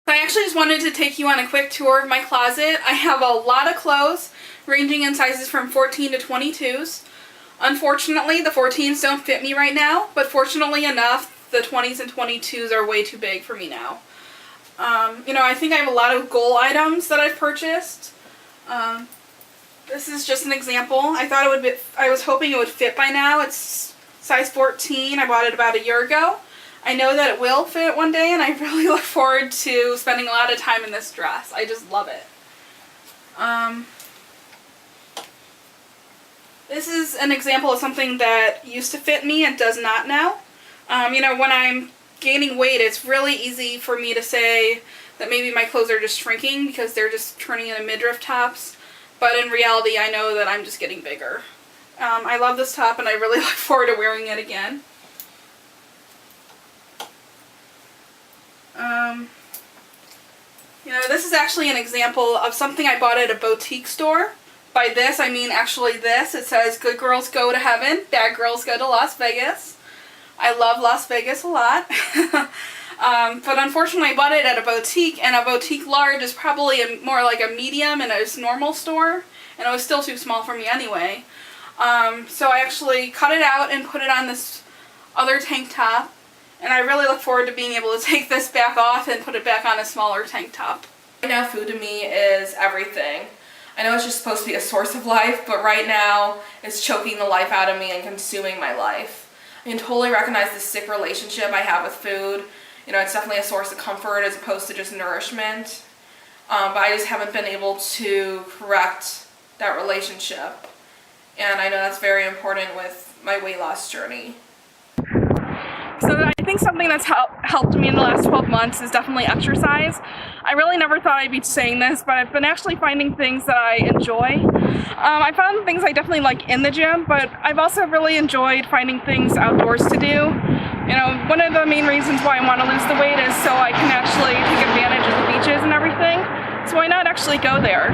So I actually just wanted to take you on a quick tour of my closet. I have a lot of clothes ranging in sizes from 14 to 22s. Unfortunately, the 14s don't fit me right now, but fortunately enough, the 20s and 22s are way too big for me now. I think I have a lot of goal items that I've purchased. This is just an example. I was hoping it would fit by now. It's size 14. I bought it about a year ago. I know that it will fit one day, and I really look forward to spending a lot of time in this dress. I just love it. This is an example of something that used to fit me and does not now. When I'm gaining weight, it's really easy for me to say that maybe my clothes are just shrinking because they're just turning into midriff tops. But in reality, I know that I'm just getting bigger. I love this top, and I really look forward to wearing it again. This is actually an example of something I bought at a boutique store. By this, I mean actually this. It says, "Good girls go to heaven, bad girls go to Las Vegas." I love Las Vegas a lot. But unfortunately, I bought it at a boutique, and a boutique large is probably more like a medium in a normal store, and it was still too small for me anyway. So I actually cut it out and put it on this other tank top, and I really look forward to being able to take this back off and put it back on a smaller tank top. Right now, food to me is everything. I know it's just supposed to be a source of life, but right now it's choking the life out of me and consuming my life. I can totally recognize the sick relationship I have with food. It's definitely a source of comfort as opposed to just nourishment. But I just haven't been able to correct that relationship. And I know that's very important with my weight loss journey. So I think something that's helped me in the last 12 months is definitely exercise. I really never thought I'd be saying this, but I've been actually finding things that I enjoy. I found things I definitely like in the gym, but I've also really enjoyed finding things outdoors to do. One of the main reasons why I want to lose the weight is so I can actually take advantage of the beaches and everything. So why not actually go there?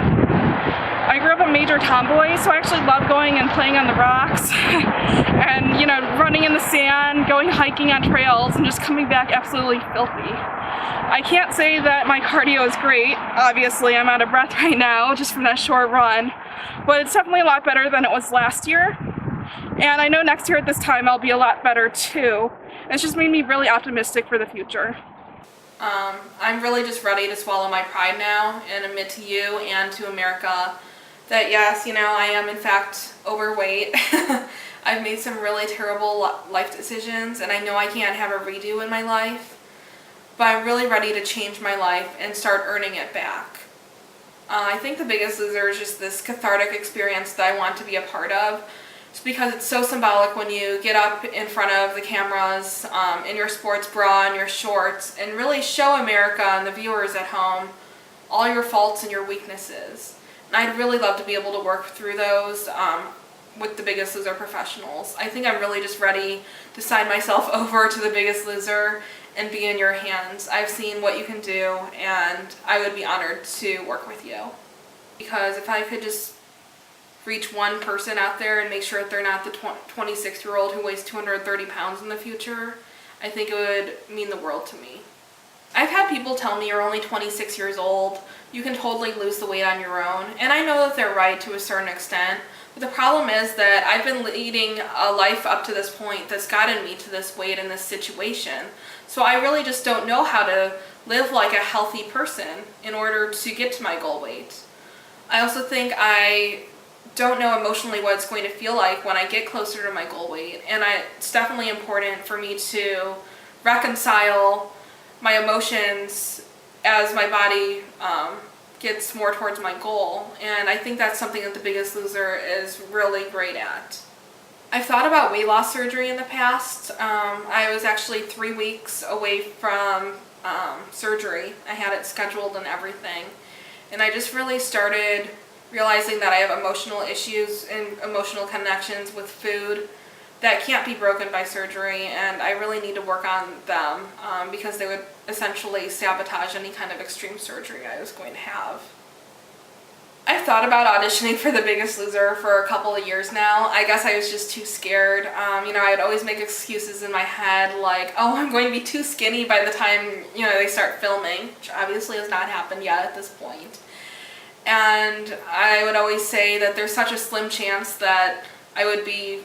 I grew up a major tomboy, so I actually love going and playing on the rocks and, running in the sand, going hiking on trails, and just coming back absolutely filthy. I can't say that my cardio is great. Obviously, I'm out of breath right now just from that short run, but it's definitely a lot better than it was last year. And I know next year at this time I'll be a lot better too. It's just made me really optimistic for the future. I'm really just ready to swallow my pride now and admit to you and to America that yes, I am in fact overweight. I've made some really terrible life decisions, and I know I can't have a redo in my life, but I'm really ready to change my life and start earning it back. I think the biggest loser is just this cathartic experience that I want to be a part of. Just because it's so symbolic when you get up in front of the cameras in your sports bra and your shorts and really show America and the viewers at home all your faults and your weaknesses. And I'd really love to be able to work through those with the Biggest Loser professionals. I think I'm really just ready to sign myself over to the Biggest Loser and be in your hands. I've seen what you can do, and I would be honored to work with you. Because if I could just reach one person out there and make sure that they're not the 26-year-old who weighs 230 pounds in the future, I think it would mean the world to me. I've had people tell me you're only 26 years old, you can totally lose the weight on your own, and I know that they're right to a certain extent, but the problem is that I've been leading a life up to this point that's gotten me to this weight in this situation, so I really just don't know how to live like a healthy person in order to get to my goal weight. I also think I don't know emotionally what it's going to feel like when I get closer to my goal weight, and it's definitely important for me to reconcile my emotions as my body gets more towards my goal, and I think that's something that the Biggest Loser is really great at. I've thought about weight loss surgery in the past. I was actually 3 weeks away from surgery. I had it scheduled and everything, and I just really started realizing that I have emotional issues and emotional connections with food that can't be broken by surgery, and I really need to work on them because they would essentially sabotage any kind of extreme surgery I was going to have. I've thought about auditioning for The Biggest Loser for a couple of years now. I guess I was just too scared. I'd always make excuses in my head like, oh, I'm going to be too skinny by the time, they start filming, which obviously has not happened yet at this point. And I would always say that there's such a slim chance that I would be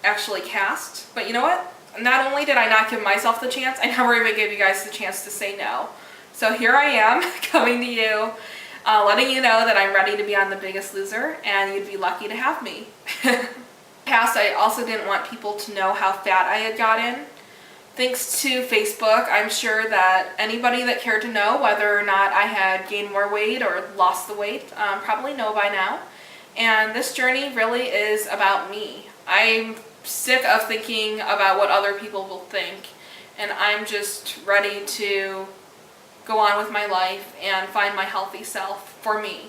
actually cast. But you know what? Not only did I not give myself the chance, I never even gave you guys the chance to say no. So here I am, coming to you, letting you know that I'm ready to be on The Biggest Loser, and you'd be lucky to have me. Past, I also didn't want people to know how fat I had gotten. Thanks to Facebook, I'm sure that anybody that cared to know whether or not I had gained more weight or lost the weight probably know by now. And this journey really is about me. I'm sick of thinking about what other people will think, and I'm just ready to go on with my life and find my healthy self for me.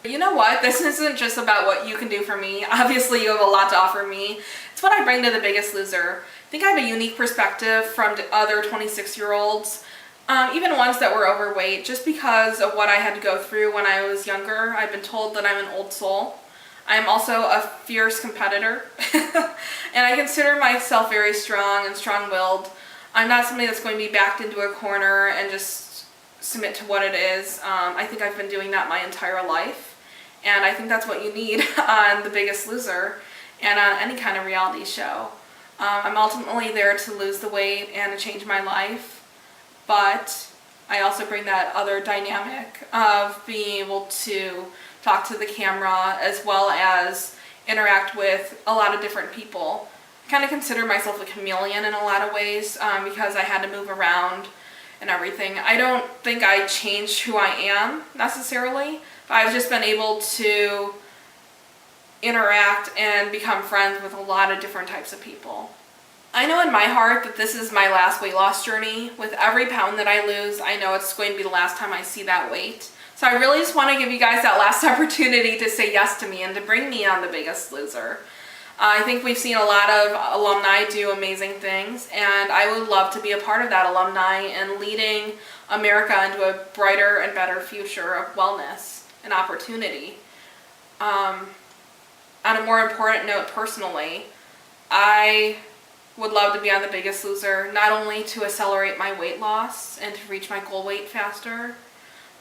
You know what? This isn't just about what you can do for me. Obviously, you have a lot to offer me. It's what I bring to The Biggest Loser. I think I have a unique perspective from other 26-year-olds, even ones that were overweight, just because of what I had to go through when I was younger. I've been told that I'm an old soul. I'm also a fierce competitor, and I consider myself very strong and strong-willed. I'm not somebody that's going to be backed into a corner and just submit to what it is. I think I've been doing that my entire life, and I think that's what you need on The Biggest Loser and on any kind of reality show. I'm ultimately there to lose the weight and to change my life, but I also bring that other dynamic of being able to talk to the camera as well as interact with a lot of different people. I kind of consider myself a chameleon in a lot of ways because I had to move around and everything. I don't think I changed who I am necessarily, but I've just been able to interact and become friends with a lot of different types of people. I know in my heart that this is my last weight loss journey. With every pound that I lose, I know it's going to be the last time I see that weight. So I really just want to give you guys that last opportunity to say yes to me and to bring me on The Biggest Loser. I think we've seen a lot of alumni do amazing things, and I would love to be a part of that alumni and leading America into a brighter and better future of wellness and opportunity. On a more important note, personally, I would love to be on The Biggest Loser, not only to accelerate my weight loss and to reach my goal weight faster,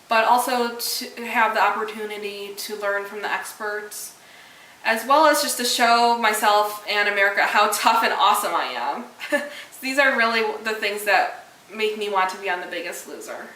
but also to have the opportunity to learn from the experts, as well as just to show myself and America how tough and awesome I am. So these are really the things that make me want to be on The Biggest Loser.